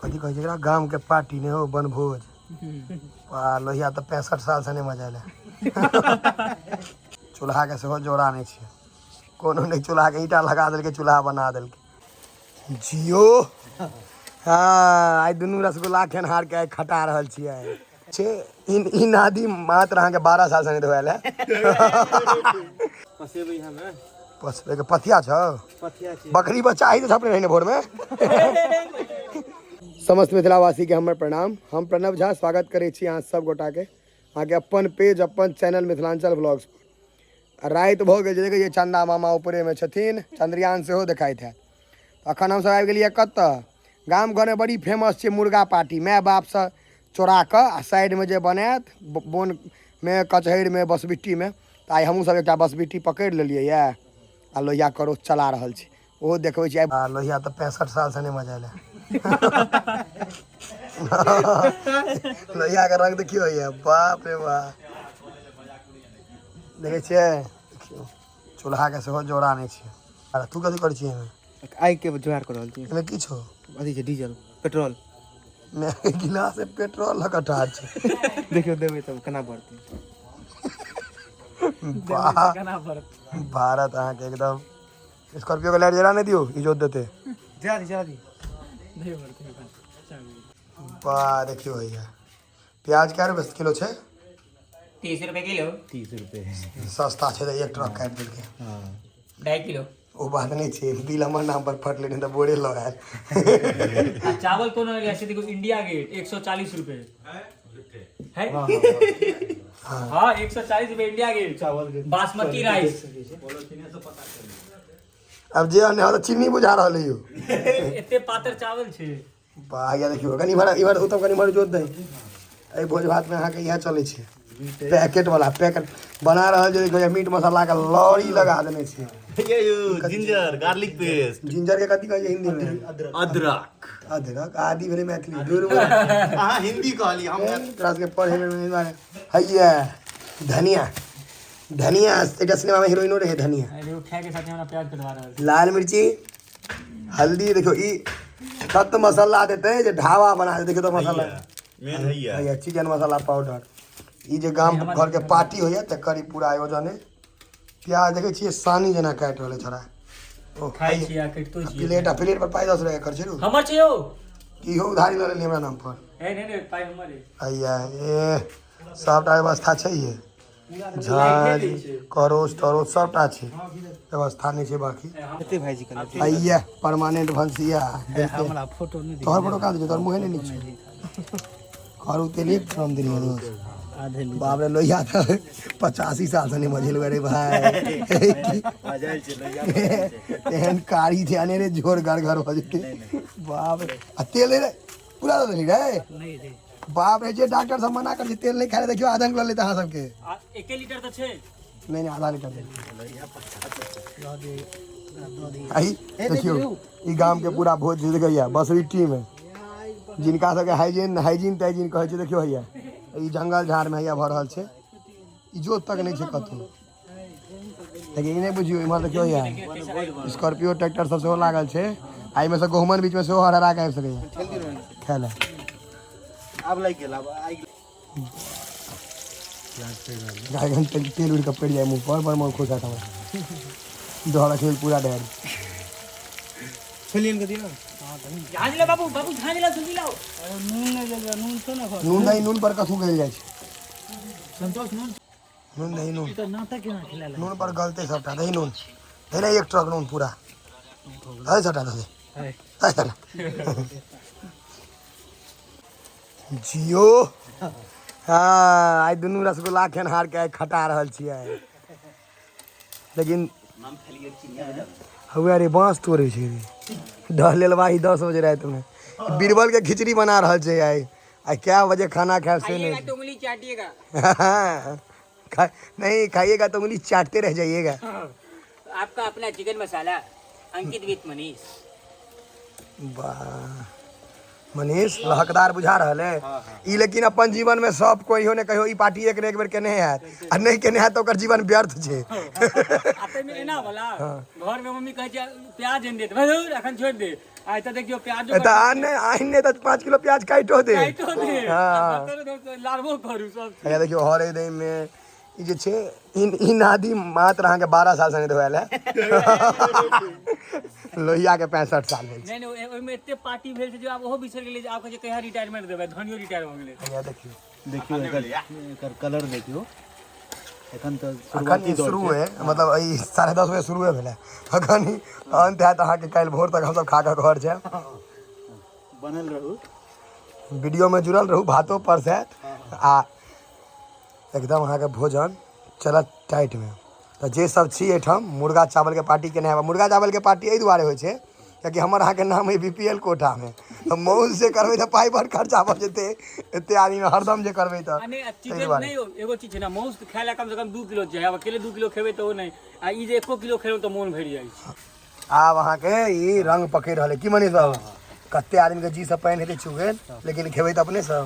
कथी कहै छै एकरा गाम के पार्टी ने हो बनभोज लोहिया तो 65 साल से नहीं मजा ले चूल्हा के सेहो जोड़ा नहीं छे कोनो नहीं चूल्हा के ईटा लगा देलके चूल्हा बना देलके जियो हाँ आई दुनू रसगुल्ला खेनहार के आई खटा रहल छियै छे इन आदि मात्र अहाँ के 12 साल से नहीं धोयल है पसेबै हमे पसबे के पथिया छ बकरी बच्चा आई तो छपने रहने भोर में समस्त मिथिलावासी के हमर प्रणाम। हम प्रणव झा स्वागत करे छी अहाँ सब गोटा के अहाँ के अपन पेज अपन चैनल मिथिलांचल ब्लॉग्स पर रात भ गेल जे देखिए चंदा मामा ऊपरे में छथिन चंद्रयान सेहो देखाइत है अखन हम सब आबि गेलिए कत गाम घर में बड़ी फेमस छै मुर्गा पार्टी माय बाप से चोरा के आ साइड में जे बनात बोन में कचहर में बसबिट्टी में त आई हमहू सब एकटा बसबिट्टी पकड़ लेलिए ये आ लोहिया करो चला रहल छी ओहो देखबै छी लोहिया तो 65 साल से नहीं मजा ले लोहिया के रंग देखियो ये बाप रे बाप देखे छिए चूल्हा के सेहो जोड़ा नहीं छे अरे तू कथी कर छी आइ के जोगाड़ कर रहल छी एमे की छौ अथी छै डीजल पेट्रोल मैं गिलास से पेट्रोल लगातार छे देखियो देबै तब केना बढ़तै भारत अहाँ के एकदम स्कॉर्पियो के लाइट जरा नहीं दियो इज्जत देते जरा दी वाह देखियो भैया प्याज क्या रुपए किलो छे 30 रुपए किलो 30 रुपए सस्ता छे तो एक ट्रक काट दिल के हां 2.5 किलो वो बात नहीं छे बिल हमर नाम पर फट लेने तो बोरे लो यार चावल कोनो ऐसे देखो इंडिया गेट 140 रुपए है हाँ 140 रुपए इंडिया गेट चावल बासमती राइस अब जे ने तो चीनी बुझा रहल है एते पातर चावल छे भाया देखियो कनी इमहर उतम कनी इमहर जोत दे ए भोज भात में अहाँ के यहाँ चले छे पैकेट वाला पैकेट बना रहल जे देखियो मीट मसाला का लॉरी लगा देने छे ये जिंजर गार्लिक पेस्ट जिंजर के कथी कहै छै हिंदी में अदरक अदरक आदि भेले मैथिली दूर में हां हिंदी कहली हम तोरा के पढ़े में हैया धनिया धनिया एटा सिनेमा में हीरोइनो रहे धनिया अरे वो खाए के साथ हमरा प्याज कटवा रहल लाल मिर्ची हल्दी देखियो ई सत्त मसाला देते जे ढाबा बना दे देखियो तो मसाला मेन हैया चिकन मसाला पाउडर ई जे गाम घर के पार्टी होया तकर ई पूरा आयोजन है प्याज देखे छिए सानी जना काट रहले छोरा ओ खाई छिया कटतो छिए प्लेट पर पाई 10 रुपया कर छरू हमर छै यो की हो उधारी ले ले हमरा नाम पर ए नहीं पाई हमर है हैया ए सबटा व्यवस्था छै ये झाज करोस तरोस सबटा छै व्यवस्था नहीं छै बाकी एते भाईजी कने हैया परमानेंट भंसिया हमरा फोटो नहीं तोहर फोटो कहां दे तोहर मुंह नहीं नीचे करू तेली फ्रॉम दिल्ली रोज बाप रे लोहिया 85 साल से नहीं मझिल रे भाई मजाल छै लोहिया एहन कारी थे अनेरे जोर घर घर हो जते बाप रे आ तेल रे पूरा दे रे नहीं रे बाप रे जे डॉक्टर सब मना कर तेल नहीं खाए देखियो आधा किलो लेते हां सबके 1 लीटर तो छे नहीं आधा लीटर दे आई देखियो ई गांव के पूरा भोज देख गया बसविट्टी में जिनका सबके हाइजीन ताइजीन कहै छै देखियो भैया ई जंगल झाड़ में हैया भ रहल छै इजोत तक नहीं छै कतौ लेकिन ई नहीं बुझियो इमहर देखियो भैया स्कॉर्पियो ट्रैक्टर सब सेहो लागल छै आई में से गहुमन बीच में सेहो हरहरा के आबि सकैया खेले अब लाग गेल अब आई गायगन तेल उड़ के पड़ जाए मुंह पर मन खुश है हमरा दोहरा खेल पूरा ढेर छलियन के दियो ध्यान ले बाबू बाबू ध्यान ले सुन लाओ नून नहीं जल नून तो ना नून नहीं नून पर कसू गल जाय छै संतोष नून नून नहीं नून तो नाटक केना खिला नून पर गलते सबटा दही नून दे ना एक ट्रक नून पूरा दे सबटा दे जियो हाँ आई दुनू रसगुल्ला खेनहार के आई खटा रहल छियै लेकिन हुए रे बाँस तोड़े छै रे ढलेलवाही 10 बजे रात में बीरबल के खिचड़ी बना रहल छै आई क्या बजे खाना खाए से नहीं तो उंगली चाटिएगा नहीं खाइएगा तो उंगली चाटते रह जाइएगा आपका अपना chicken masala Ankit with Manish वाह मनीष लहकदार बुझा रहल है ई लेकिन अपन जीवन में सब कोई हो ने कहियो ई पार्टी एक ने एक बेर केने है आ नहीं केने है तो ओकर जीवन व्यर्थ छै आपे में एना वाला घर में मम्मी कहे छै प्याज एन दे भजूर अखन छोड़ दे आय तो देखियो प्याज तो आने तो 5 किलो प्याज काटो दे काटो दे हाँ। लारबो करू सब अगर देखियो हरे दही में ई जे छे इन आदि मात्र अहाँ के 12 साल से नहीं धोयल है लोहिया के 65 साल भेल छै। नहीं ओइ में एते पार्टी भेल छै जो आब ओहो बिसर गेलै जे आब कहे कहिया रिटायरमेंट देबै धनियो रिटायर भ गेलै। ये देखियो देखियो एकर कलर देखियो एखन तो अखन ई शुरू है मतलब ई 10:30 बजे शुरू भेलै अखन ई अंत है अहाँ के काल्हि भोर तक हम सब खा के घर जाए। बनल रहू वीडियो में जुड़ल रहू भातो परसैत आ एकदम अहाँ के भोजन चलत टाइट में। तो जे सब छी एठाम मुर्गा चावल के पार्टी केने है मुर्गा चावल के पार्टी एहि दुआरे होइ छै कियाकि हमर अहाँ के नाम है बीपीएल कोटा में तो मौज से करबै तो पाई पर खर्चा भ जेते एते आदमी में हरदम जे करबै तो अने चिकन नहीं एगो चीज छै ना मांस खाय ला कम से कम 2 किलो छै अब अकेले 2 किलो खेबै तो नहीं आ ई जे 1 किलो खेलौ तो मन भरि जाइ छै। आब अहाँ के ई रंग पकड़ रहले की मनीष बाबू कते आदमी के जी से पानी हेते चुगेल लेकिन खेबै तो अपने सब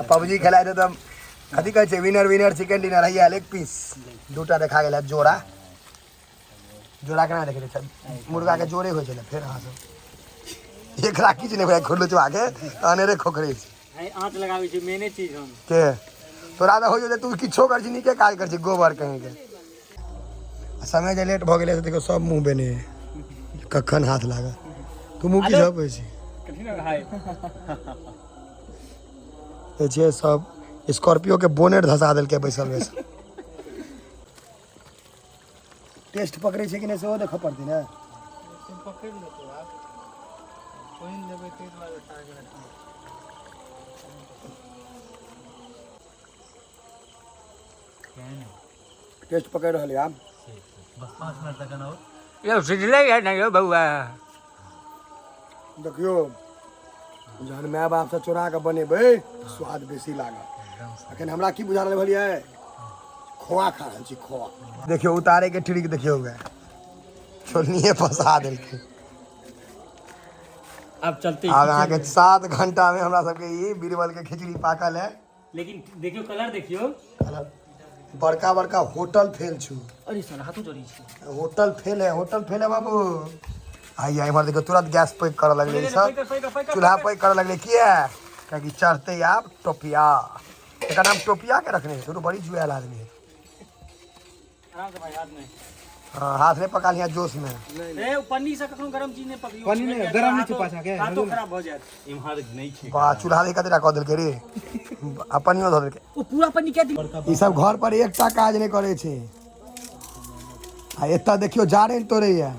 पबजी खेलाय दे त कथी कहै छै विनर विनर चिकन डिनर हैया लेग पीस दूटा देखा गेल जोड़ा जोड़ा केना देखे छै मुर्गा के जोड़े होइ छै फेर अहाँ सब एकरा किछ नहीं भाई खोलो चुआ के अनेरे खोखरे छै आई आंच लगाबै छै मेने चीज हम के तोरा तो हो जे तू किछो कर छी नीके काज कर छी गोबर कहीं के समय जे लेट भ गेलै त देखो सब मुंह बेने कखन हाथ लागा तू मुंह की सब छै कथि न भाई ए जे सब स्कॉर्पियो के बोनेट धसा देल के बैसल बैसल टेस्ट पकड़े छै कि नहीं सेहो देखऽ पड़तै ने पकड़ लो तो आप कोइन लेबै ते दुआरे ताज रखना टेस्ट पकड़ रहल आब बस 5 मिनट तक ना हो यो सिझले है ना यो बउआ देखियो जहन माय बाप से चोरा के बनेबै स्वाद बेसी लागत अखन हमरा की बुझा रहल भलियै खोआ खा रहल छी खोआ देखियो उतारे के ट्रिक देखियो गे छोलनिए फंसा देलकै अब चलते आब अहाँ के 7 घंटा में हमरा सबके ई बीरबल के खिचड़ी पाकल है लेकिन देखियो कलर देखियो बड़का बड़का होटल फेल छु अरे सर हाथों जोड़ी छै होटल फेल है बाबू आई इमहर देखो तुरंत गैस पैक करे लगले ई सब चूल्हा पैक करे लगले किया क्योंकि चढ़ते आप टोपिया एका नाम टोपिया के रखने है तो बड़ी जुएल आदमी है आराम से भाई हाथ में हाँ हाथ में पका लिया जोश में ए पन्नी से कखनो गरम चीज नहीं पकड़ियो पन्नी नहीं, गरम नहीं छुपा सके। हाथों खराब हो जात इम्हार नहीं छै वाह चूल्हा ले कतरा क देलके रे अपनियो ध देलके ओ पूरा पन्नी क्या दी ई सब घर पर एकटा काज नहीं करे छै आ एता देखियो जारैन तोड़े है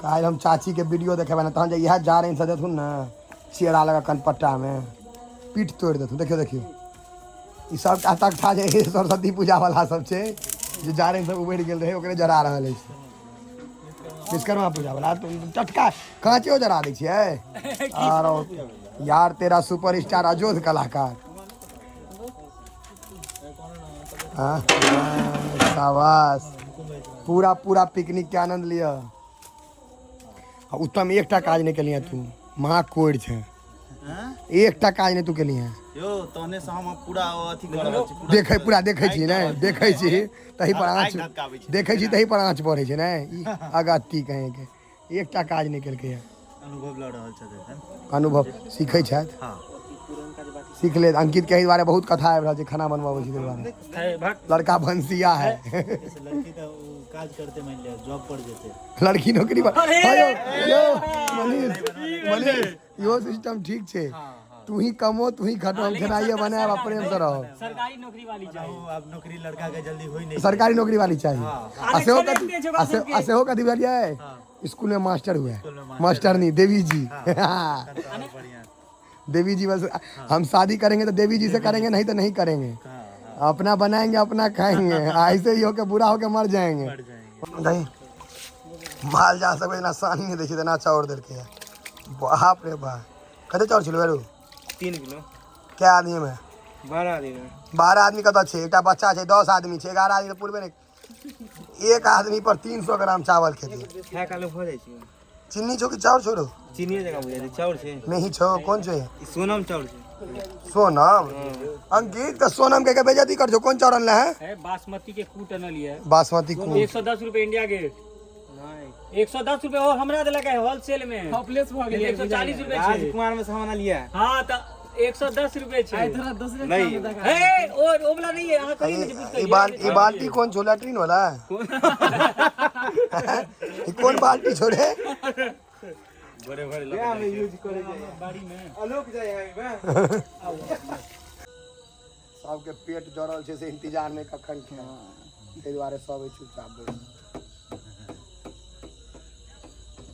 काल हम चाची के वीडियो देखेबा ना तहन जे इहा जारैन से देथुन ना चेरा लगा कनपट्टा में पीठ तोड़ देथुन देखियो देखियो ई सब तक था जे सरस्वती पूजा वाला सब छै जे जारैन सब उबैड़ गेल रहे ओकरे जरा रहल है विश्वकर्मा पूजा वाला टटका कांचो जरा दै छियै और यार तेरा सुपरस्टार अजोध कलाकार हाँ शाबाश पूरा पूरा पिकनिक के आनंद लिया उत्तम एकटा काज नहीं केलिए तू महा कोड़ छै हां एकटा काज नहीं तू केलिए यो तने से हम पूरा अथी कर रहल छी देखे पूरा देखे छी ने देखे छी तही पर आँच देखे छी तही पर आँच पड़े छै ने ई अगत्ती कहे के एकटा काज नहीं केलकै है अनुभव ल रहल छै एखन अनुभव सीखे छथि हां सीख ले अंकित के दुआरे बहुत कथा आबि रहल छै खाना बनवाबै छै दुआरे लड़का भंसिया है जैसे लड़की का काज करते मान लिया जॉब पर जेते लड़की नौकरी पर हेलो यो मनीष यो सिस्टम ठीक छै तू ही कमो तू ही खटो हम खेनाइए बनाए प्रेम से रहो सरकारी नौकरी वाली चाहिए अब नौकरी लड़का के जल्दी होई नहीं सरकारी नौकरी वाली चाहिए असेहो कथी भेलिए स्कूल में मास्टर हुए मास्टर नहीं देवी जी बढ़िया देवी जी बस हम शादी करेंगे तो देवी जी से करेंगे नहीं तो नहीं करेंगे अपना बनाएंगे अपना खाएंगे ऐसे ही होके बुरा होके मर जाएंगे नहीं माल जा सकते ना सानी नहीं देखी ना चाउर देर के बाप रे बाप कते चाउर छिलो रे 3 किलो क्या आदमी में 12 आदमी 12 आदमी कत छै एकटा बच्चा छै 10 आदमी छै 11 आदमी पूर्वे नहीं एक आदमी पर 300 ग्राम चावल खेती खा काले हो जाय छै चीनी छो कि चाउर छोड़ो चीनी जगह बुझाय छै चाउर छै नहीं छो कौन छै सोनम चाउर छै सोनम अंकित तो सोनम के बेइज्जती कर जो कौन चाउर अनला है बासमती के कूट अनल है बासमती को 110 रुपए इंडिया गेट 110 रुपए और हमरा दिलक है होलसेल में। हॉपलेस भ गेल 140 रुपए छै। राजकुमार में सामान लिया हाँ तो 110 रुपए छै। इधर दूसरे नहीं। काम देखा ए और ओ वाला नहीं है, अहाँ कहीं नहीं पूछ ये बाल्टी कौन छो? लैट्रिन वाला? ये कौन बाल्टी छोड़े? बड़े बड़े क्या में यूज करे बाड़ी में। अलोक जाए है सबके पेट जरल छै से इंतजार में कखन के ताहि दुआरे सब चुपचाप बैठ।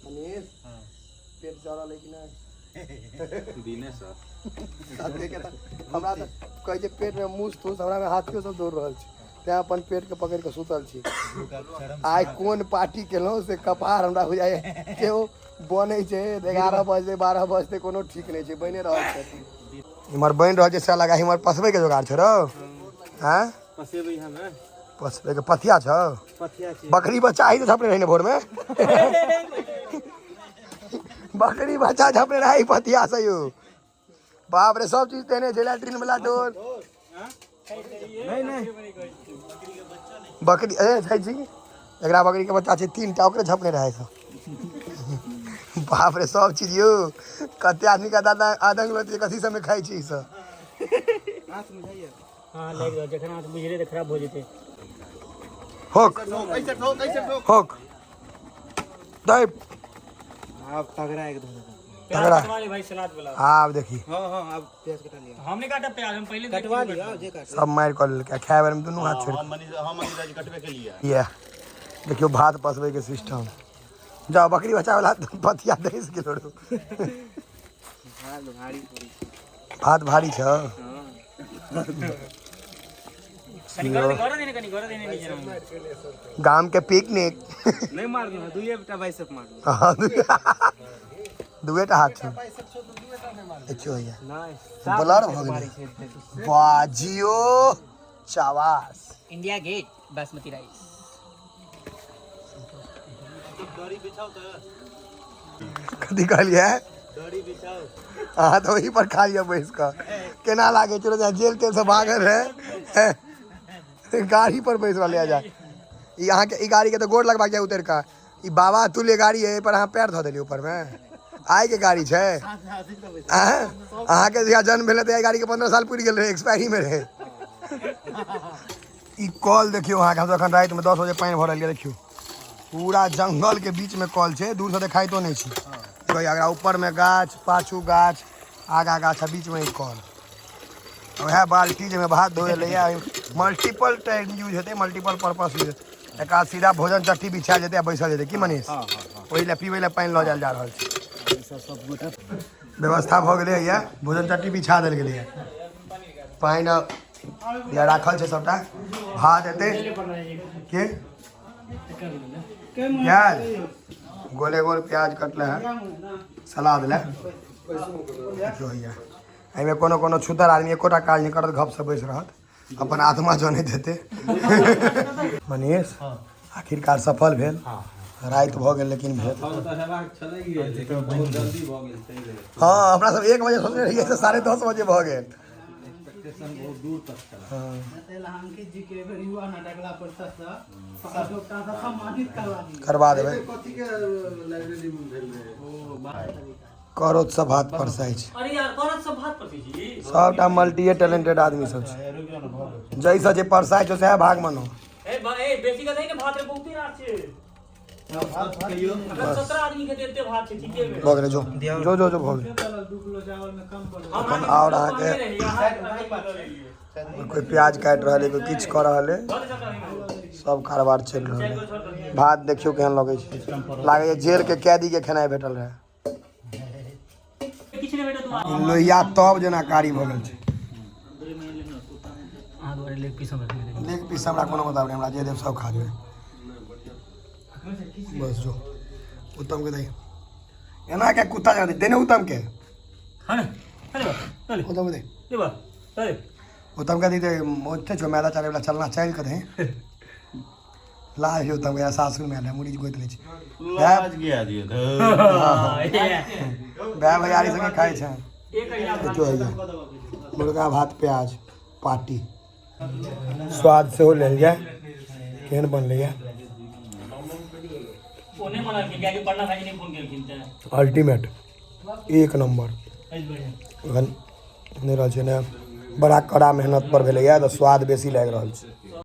मनीष पेट जरल है कि नहीं? दिने सर हमरा तऽ कहै छै पेट में मूस तूस, हमरा में हाथियो सब दौड़ रहल छै, तें अपन पेट के पकड़ के सुतल छी। आइ कोन पार्टी केलहुँ से कपार हमरा बुझाइ केओ बनै छै 11 बजे 12 बजते कोनो ठीक नहीं छै, बने रहल छै। इमहर बनि रहल छै से लगा इमहर पसबे के जोगाड़ छै रौ। हैं पसेबै हमें पसबे के पथिया छौ? पथिया छै बकरी बच्चा आई तो झपने रही ने भोर में। बकरी बच्चा झपने रही पथिया से यौ। बाप रे सब चीज तेने छै, लैट्रिन वाला डोर नहीं नहीं बकरी ए छै जी एकरा बकरी के बच्चा छै 3टा ओकरे झपने रहे सब। बाप रे सब चीज यौ कते आदमी का दादा आदंग लोग कथी सब में खाई छी सब। हाथ में जाइए हाँ लग रहा जखन हाथ बुझले तो खराब हो जेते। होक होक दे आप तगड़ा एकदम प्याज तगड़ा। कटवा ले भाई सलाद वाला। आप देखी हां हां अब प्याज कटा लिया हमने काटा प्याज, हम पहले कटवा लिया जे काट सब मार कर लेके खाए बार में दोनों हाथ छोड़ हम मनीष कटवे के लिए ये देखियो भात पसबे के सिस्टम। जाओ बकरी बच्चा वाला पथिया 10 किलो रो। हां भारी पूरी भात भारी छ। कनी घर देने नहीं जाना। गांव के पिकनिक नहीं मार दूंगा दुइए बेटा बाइसेप मार दूंगा दुएटा हाथ छै देखियो भैया नहीं बलर भ गेलै बाजियो चावास इंडिया गेट बासमती राइस। दरी बिछाओ तो कथी कहलिए? दरी बिछाओ। हाँ तो वही पर खा लिया बैस का केना लागे चलो जा जेल तेल से भागल है गाड़ी पर बैस ले जा। यहाँ के ई गाड़ी के तो गोड़ लगवा जाए उतर का ई बाबा तुल्य गाड़ी है पर अहाँ पैर धो देली ऊपर में आय के गाड़ी छै। अहाँ के जहिया जन्म भेलै तऽ गाड़ी के 15 साल पूरी गेल रहे एक्सपायरी में रहे। ई कॉल देखियो अहाँ के हम अखन रात में 10 बजे पानी भरल लिया देखियो पूरा जंगल के बीच में कॉल छै, दूर से देखाई तो नहीं छै। अगर ऊपर में गाछ पाछू गाछ आगा गाछ बीच में ही कॉल वह बाल्टी में भात धोए ले मल्टीपल टाइम यूज होते मल्टीपल पर्पस यूज एक सीधा भोजन चट्टी बिछा जेते बैसल जेते की मनीष वही ला पीवे ला पानी लऽ जायल जा रहल छै। व्यवस्था भऽ गेलै है भोजन चट्टी बिछा देल गेलै है पानी या राखल छै सबटा भात हेतै के प्याज गोले गोल प्याज कटले है सलाद ला देखियो भैया एहिमे कोनो कोनो छूतर आदमी एकोटा काज नहीं करत घप से बैस रहत अपन आत्मा जने देते। मनीष आखिरकार सफल भेल रात भऽ गेल लेकिन भेल। हाँ हमरा सब 1 बजे सोचने रहिए से 10:30 बजे भऽ गेल। करवा देबै करोत सब हाथ परसाइ छै। अरे यार करत सब भात पसी जी सबटा मल्टी टैलेंटेड आदमी सब छै जैसा जे परसाइ छै सएह भाग मनो। ए बेसी का नहीं ना भात रे बहुते रात छै। अगर 17 आदमी के देते भात छै ठीके में भऽ गेलै जो जो जो भऽ गेलै। हम और अहाँके कोई प्याज काटि रहल है कोई किछु कऽ रहल है सब कारोबार चलि रहल है। भात देखियो केहन लगै छै लागै छै जेल के कैदी के खेनाइ भेटल रहे। किछ नहीं बेटा तुम लोहिया तब जेना कारी भऽ गेल छै। हां दुआरे लेग पीस हम रख ले लेग पीस हमरा कोनो बताबै हमरा जे देव सब खा जेबै बस जो उत्तम के दही एना के कुत्ता जा देने उत्तम के हां अरे उत्तम दे ये बा अरे उत्तम का दी दे मोटे जो मैदा चारे वाला चलना चाहिए कदे लाज उत्तम के सासुर में मुड़ी गोइत ले छै लाज गया दिए भाई भैयारी संगे खाए छै। एक अहिया देखियो भैया मुर्गा भात प्याज पार्टी स्वाद से हो ले जाए केहन बनलै है ओने मना के क्या कि पढ़ना भाई नहीं फोन केलखिन त अल्टीमेट एक नंबर बढ़िया एखन नहि रहल छै ने बड़ा कड़ा मेहनत पर भेलैए तऽ स्वाद बेसी लागि रहल छै